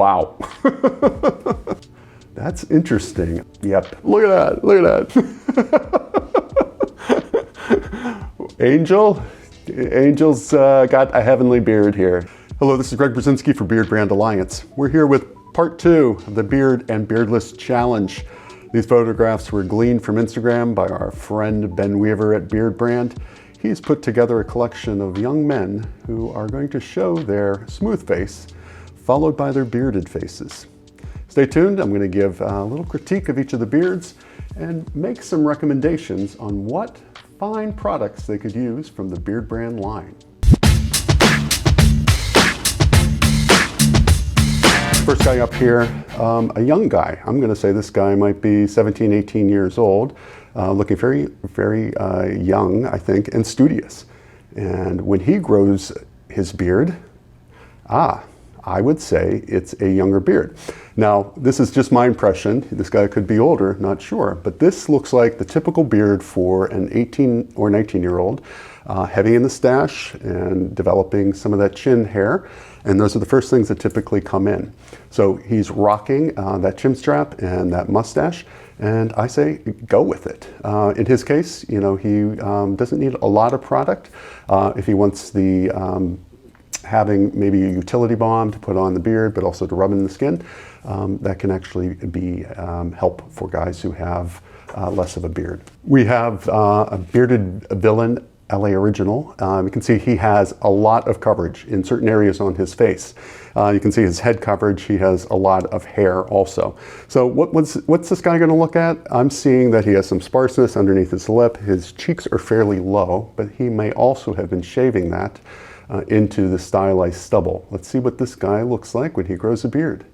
Wow. That's interesting. Yep. Look at that. Look at that. Angel's got a heavenly beard here. Hello, this is Greg Berzinsky for Beardbrand Alliance. We're here with part 2 of the Beard and Beardless Challenge. These photographs were gleaned from Instagram by our friend Ben Weaver at Beardbrand. He's put together a collection of young men who are going to show their smooth face, followed by their bearded faces. Stay tuned. I'm going to give a little critique of each of the beards and make some recommendations on what fine products they could use from the Beardbrand line. First guy up here, a young guy. I'm going to say this guy might be 17, 18 years old, looking very, very young, I think, and studious. And when he grows his beard, I would say it's a younger beard. Now, this is just my impression. This guy could be older, not sure. But this looks like the typical beard for an 18 or 19-year-old, heavy in the stash and developing some of that chin hair. And those are the first things that typically come in. So he's rocking that chin strap and that mustache. And I say, go with it. In his case, you know, he doesn't need a lot of product. If he wants the having maybe a utility balm to put on the beard, but also to rub in the skin, that can actually be help for guys who have less of a beard. We have a bearded villain, LA Original. You can see he has a lot of coverage in certain areas on his face. You can see his head coverage. He has a lot of hair also. So what's this guy going to look at? I'm seeing that he has some sparseness underneath his lip. His cheeks are fairly low, but he may also have been shaving that into the stylized stubble. Let's see what this guy looks like when he grows a beard.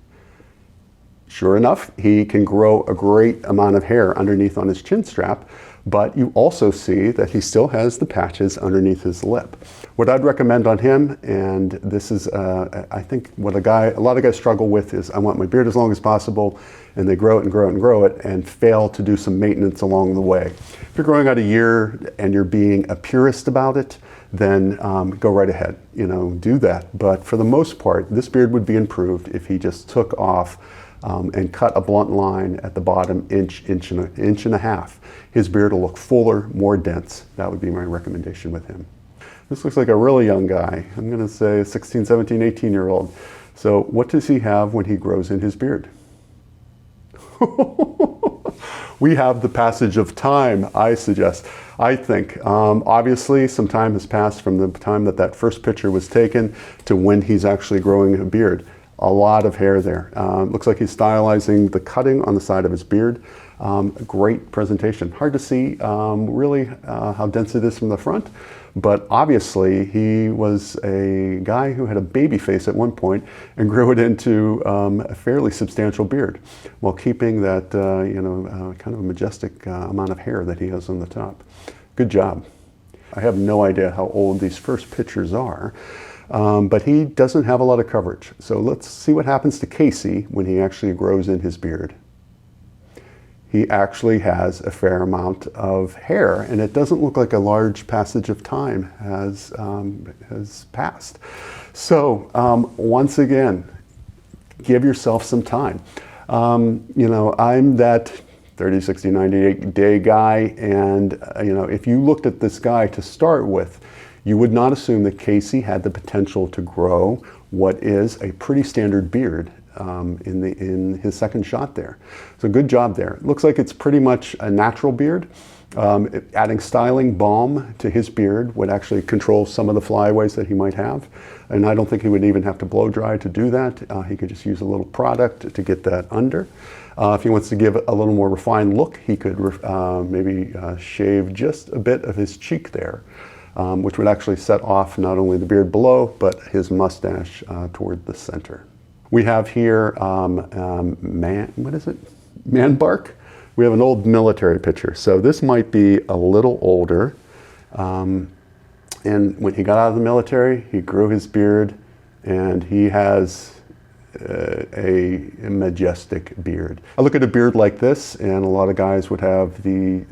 Sure enough, he can grow a great amount of hair underneath on his chin strap, but you also see that he still has the patches underneath his lip. What I'd recommend on him, and this is, I think what a lot of guys struggle with is, I want my beard as long as possible, and they grow it and grow it and grow it and fail to do some maintenance along the way. If you're growing out a year and you're being a purist about it, then go right ahead, you know, do that. But for the most part, this beard would be improved if he just took off and cut a blunt line at the bottom inch and a half. His beard will look fuller, more dense. That would be my recommendation with him. This looks like a really young guy. I'm going to say 16, 17, 18-year-old. So what does he have when he grows in his beard? We have the passage of time, I suggest. I think, obviously, some time has passed from the time that first picture was taken to when he's actually growing a beard. A lot of hair there. Looks like he's stylizing the cutting on the side of his beard. Great presentation. Hard to see really how dense it is from the front, but obviously he was a guy who had a baby face at one point and grew it into a fairly substantial beard while keeping that kind of a majestic amount of hair that he has on the top. Good job. I have no idea how old these first pictures are. But he doesn't have a lot of coverage. So let's see what happens to Casey when he actually grows in his beard. He actually has a fair amount of hair, and it doesn't look like a large passage of time has passed. So once again, give yourself some time. You know, I'm that 30, 60, 90 day guy, and if you looked at this guy to start with, you would not assume that Casey had the potential to grow what is a pretty standard beard in his second shot there. So good job there. It looks like it's pretty much a natural beard. Adding styling balm to his beard would actually control some of the flyaways that he might have. And I don't think he would even have to blow dry to do that. He could just use a little product to get that under. If he wants to give a little more refined look, he could maybe shave just a bit of his cheek there. Which would actually set off not only the beard below, but his mustache toward the center. We have here, what is it? Man bark? We have an old military picture. So this might be a little older. And when he got out of the military, he grew his beard, and he has a majestic beard. I look at a beard like this, and a lot of guys would have a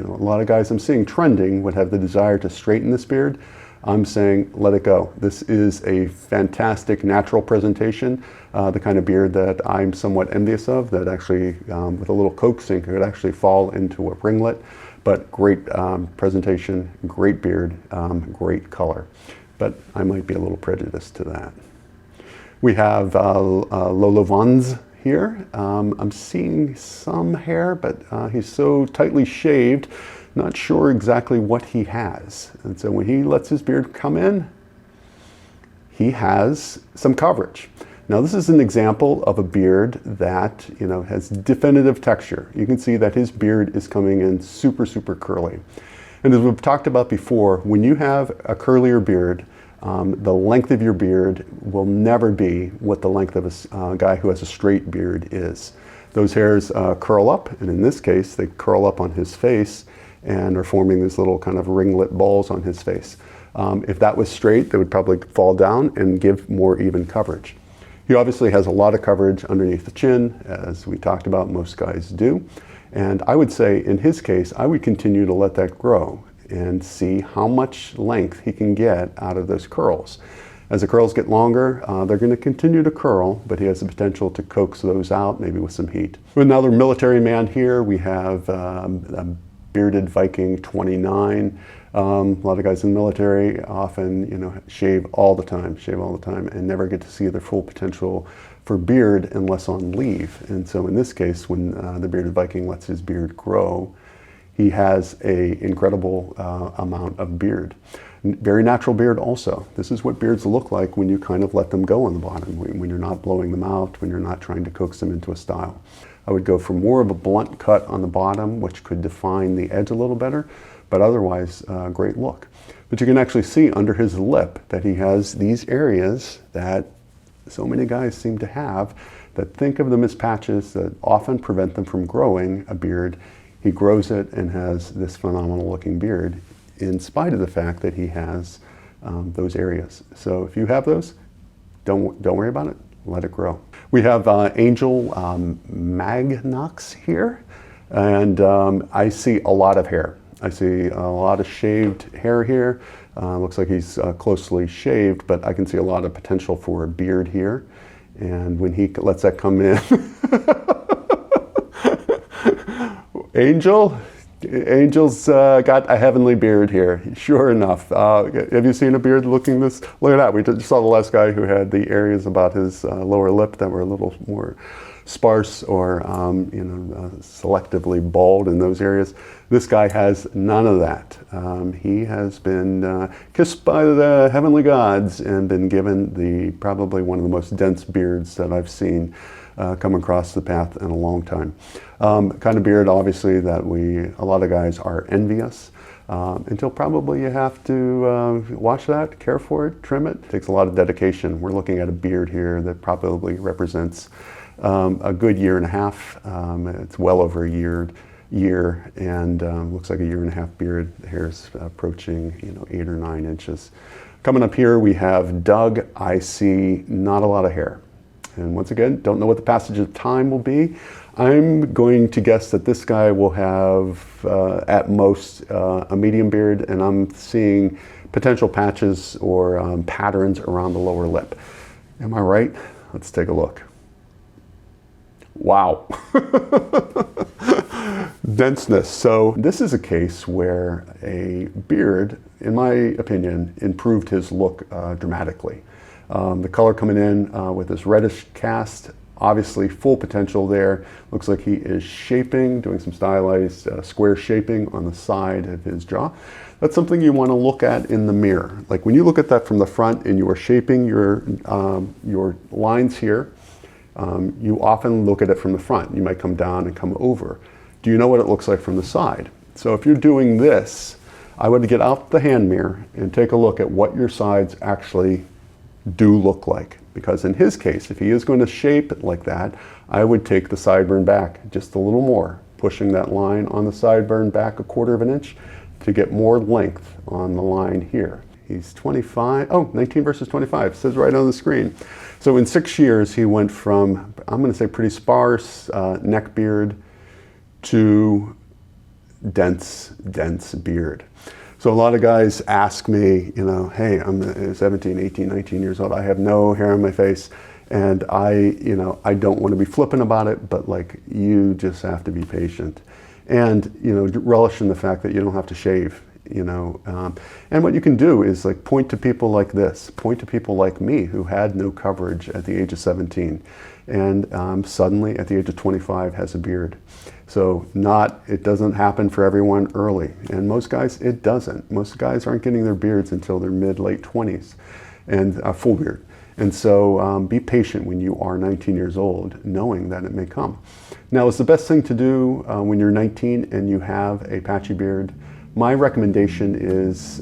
lot of guys I'm seeing trending would have the desire to straighten this beard. I'm saying let it go. This is a fantastic natural presentation, the kind of beard that I'm somewhat envious of, that actually with a little coaxing could actually fall into a ringlet. But great presentation, great beard, great color. But I might be a little prejudiced to that. We have Lolovans here. I'm seeing some hair, but he's so tightly shaved, not sure exactly what he has. And so when he lets his beard come in, he has some coverage. Now this is an example of a beard that, you know, has definitive texture. You can see that his beard is coming in super, super curly. And as we've talked about before, when you have a curlier beard, the length of your beard will never be what the length of a guy who has a straight beard is. Those hairs curl up, and in this case, they curl up on his face and are forming these little kind of ringlet balls on his face. If that was straight, they would probably fall down and give more even coverage. He obviously has a lot of coverage underneath the chin, as we talked about, most guys do. And I would say, in his case, I would continue to let that grow and see how much length he can get out of those curls. As the curls get longer, they're going to continue to curl, but he has the potential to coax those out, maybe with some heat. With another military man here, we have a bearded Viking 29. A lot of guys in the military often, you know, shave all the time, and never get to see their full potential for beard unless on leave. And so in this case, when the bearded Viking lets his beard grow, he has an incredible amount of beard. Very natural beard also. This is what beards look like when you kind of let them go on the bottom, when you're not blowing them out, when you're not trying to coax them into a style. I would go for more of a blunt cut on the bottom, which could define the edge a little better, but otherwise, great look. But you can actually see under his lip that he has these areas that so many guys seem to have, that think of them as patches that often prevent them from growing a beard. He grows it and has this phenomenal looking beard, in spite of the fact that he has those areas. So if you have those, don't worry about it, let it grow. We have Angel Magnox here, and I see a lot of hair. I see a lot of shaved hair here. Looks like he's closely shaved, but I can see a lot of potential for a beard here. And when he lets that come in, Angel's got a heavenly beard here, sure enough. Have you seen a beard looking this? Look at that. We just saw the last guy who had the areas about his lower lip that were a little more sparse or selectively bald in those areas. This guy has none of that. He has been kissed by the heavenly gods and been given probably one of the most dense beards that I've seen come across the path in a long time. Kind of beard, obviously, that a lot of guys are envious. Until probably you have to wash that, care for it, trim it. It takes a lot of dedication. We're looking at a beard here that probably represents a good year and a half. It's well over a year, and looks like a year and a half beard. The hair's approaching 8 or 9 inches. Coming up here, we have Doug. I see not a lot of hair. And once again, don't know what the passage of time will be. I'm going to guess that this guy will have, at most, a medium beard, and I'm seeing potential patches or patterns around the lower lip. Am I right? Let's take a look. Wow. Denseness. So this is a case where a beard, in my opinion, improved his look dramatically. The color coming in with this reddish cast, obviously full potential there. Looks like he is shaping, doing some stylized square shaping on the side of his jaw. That's something you want to look at in the mirror. Like when you look at that from the front and you are shaping your lines here, you often look at it from the front. You might come down and come over. Do you know what it looks like from the side? So if you're doing this, I would get out the hand mirror and take a look at what your sides actually do look like. Because in his case, if he is going to shape it like that, I would take the sideburn back just a little more, pushing that line on the sideburn back 1/4 of an inch to get more length on the line here. He's 25, 19 versus 25, it says right on the screen. So in 6 years, he went from, I'm gonna say pretty sparse neck beard to dense beard. So a lot of guys ask me, you know, hey, I'm 17, 18, 19 years old. I have no hair on my face. And I don't want to be flippant about it, but like, you just have to be patient. And, relish in the fact that you don't have to shave, And what you can do is like point to people like this, point to people like me who had no coverage at the age of 17 and suddenly at the age of 25 has a beard. So it doesn't happen for everyone early. And most guys, it doesn't. Most guys aren't getting their beards until their mid-late 20s and a full beard. And so be patient when you are 19 years old, knowing that it may come. Now, it's the best thing to do when you're 19 and you have a patchy beard. My recommendation is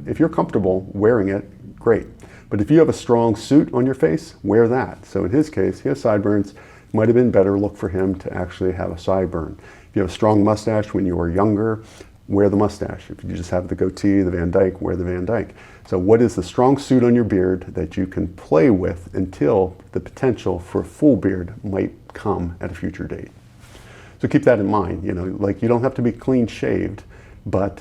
if you're comfortable wearing it, great. But if you have a strong suit on your face, wear that. So in his case, he has sideburns. Might have been better look for him to actually have a sideburn. If you have a strong mustache when you were younger, wear the mustache. If you just have the goatee, the Van Dyke, wear the Van Dyke. So what is the strong suit on your beard that you can play with until the potential for a full beard might come at a future date? So keep that in mind. Like you don't have to be clean shaved, but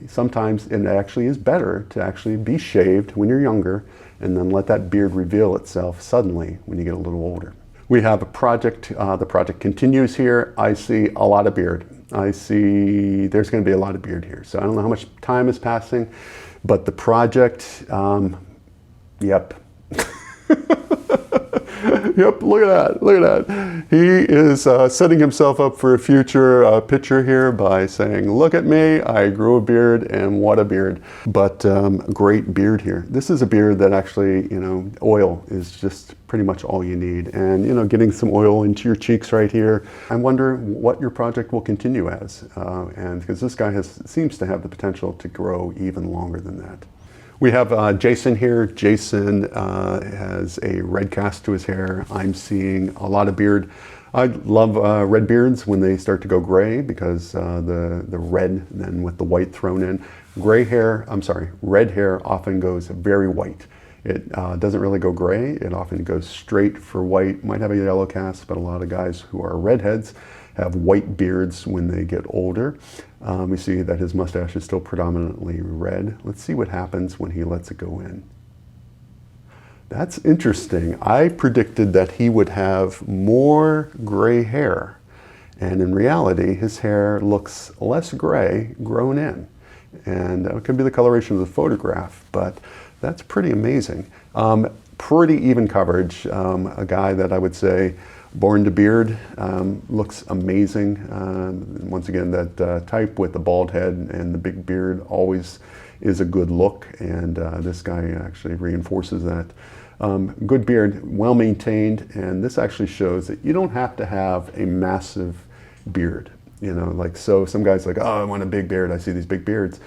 sometimes it actually is better to actually be shaved when you're younger and then let that beard reveal itself suddenly when you get a little older. We have a project, the project continues here. I see a lot of beard. I see there's going to be a lot of beard here. So I don't know how much time is passing, but the project, yep. Yep, look at that. He is setting himself up for a future picture here by saying, look at me, I grew a beard, and what a beard. But great beard here. This is a beard that actually, oil is just pretty much all you need. And, getting some oil into your cheeks right here. I wonder what your project will continue as. And because this guy seems to have the potential to grow even longer than that. We have Jason here. Jason has a red cast to his hair. I'm seeing a lot of beard. I love red beards when they start to go gray because the red then with the white thrown in. Red hair often goes very white. It doesn't really go gray. It often goes straight for white. Might have a yellow cast, but a lot of guys who are redheads have white beards when they get older. We see that his mustache is still predominantly red. Let's see what happens when he lets it go in. That's interesting. I predicted that he would have more gray hair. And in reality, his hair looks less gray grown in. And it could be the coloration of the photograph, but that's pretty amazing. Pretty even coverage. A guy that I would say born to beard, looks amazing. Once again, that type with the bald head and the big beard always is a good look, and this guy actually reinforces that. Good beard, well maintained, and this actually shows that you don't have to have a massive beard. So some guys like, oh, I want a big beard. I see these big beards.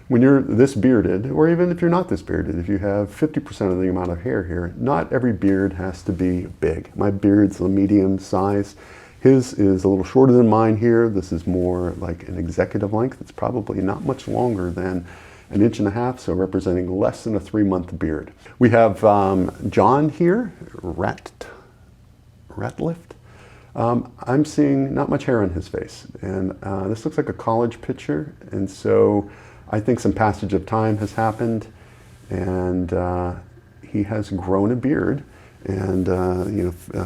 When you're this bearded, or even if you're not this bearded, if you have 50% of the amount of hair here, not every beard has to be big. My beard's a medium size. His is a little shorter than mine here. This is more like an executive length. It's probably not much longer than an inch and a half, so representing less than a 3-month beard. We have John here, Ratlift. I'm seeing not much hair on his face, and this looks like a college picture, and so I think some passage of time has happened, and he has grown a beard and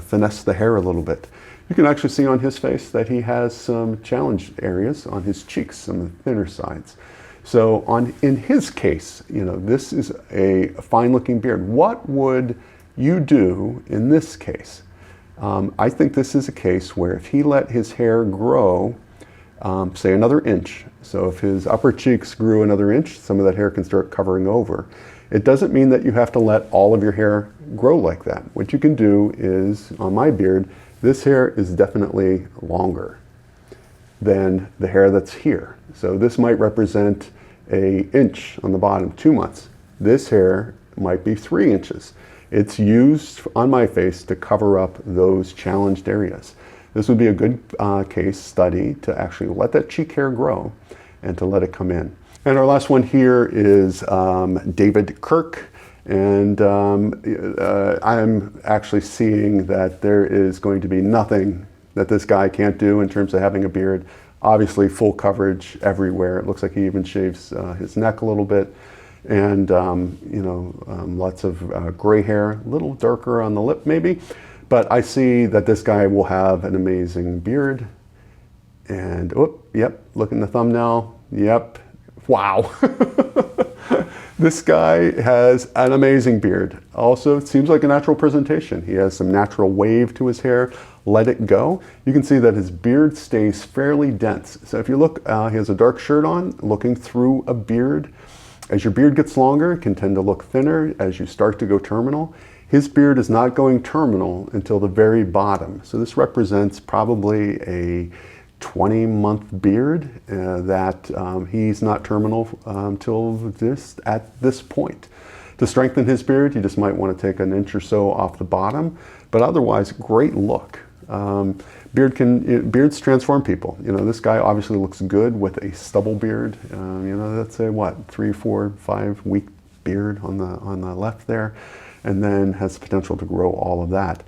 finessed the hair a little bit. You can actually see on his face that he has some challenged areas on his cheeks, some of the thinner sides. So in his case, this is a fine-looking beard. What would you do in this case? I think this is a case where if he let his hair grow, say another inch, so if his upper cheeks grew another inch, some of that hair can start covering over. It doesn't mean that you have to let all of your hair grow like that. What you can do is, on my beard, this hair is definitely longer than the hair that's here. So this might represent an inch on the bottom, 2 months. This hair might be 3 inches. It's used on my face to cover up those challenged areas. This would be a good case study to actually let that cheek hair grow and to let it come in. And our last one here is David Kirk. And I'm actually seeing that there is going to be nothing that this guy can't do in terms of having a beard. Obviously full coverage everywhere. It looks like he even shaves his neck a little bit. And lots of gray hair, a little darker on the lip maybe. But I see that this guy will have an amazing beard. And, yep, look in the thumbnail. Yep, wow. This guy has an amazing beard. Also, it seems like a natural presentation. He has some natural wave to his hair. Let it go. You can see that his beard stays fairly dense. So if you look, he has a dark shirt on, looking through a beard. As your beard gets longer, it can tend to look thinner as you start to go terminal. His beard is not going terminal until the very bottom. So this represents probably a 20-month beard that he's not terminal until at this point. To strengthen his beard, you just might want to take an inch or so off the bottom, but otherwise, great look. Beards transform people. This guy obviously looks good with a stubble beard. That's a 3, 4, 5 week beard on the left there, and then has the potential to grow all of that.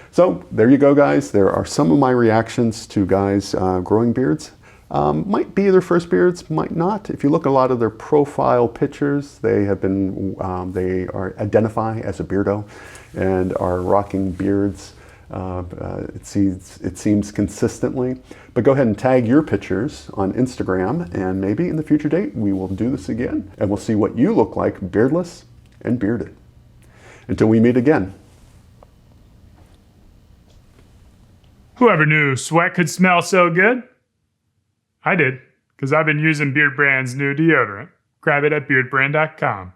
So there you go, guys. There are some of my reactions to guys growing beards. Might be their first beards, might not. If you look at a lot of their profile pictures, they identify as a beardo and are rocking beards. It seems consistently. But go ahead and tag your pictures on Instagram, and maybe in the future date we will do this again, and we'll see what you look like beardless and bearded. Until we meet again. Whoever knew sweat could smell so good? I did, because I've been using Beardbrand's new deodorant. Grab it at beardbrand.com.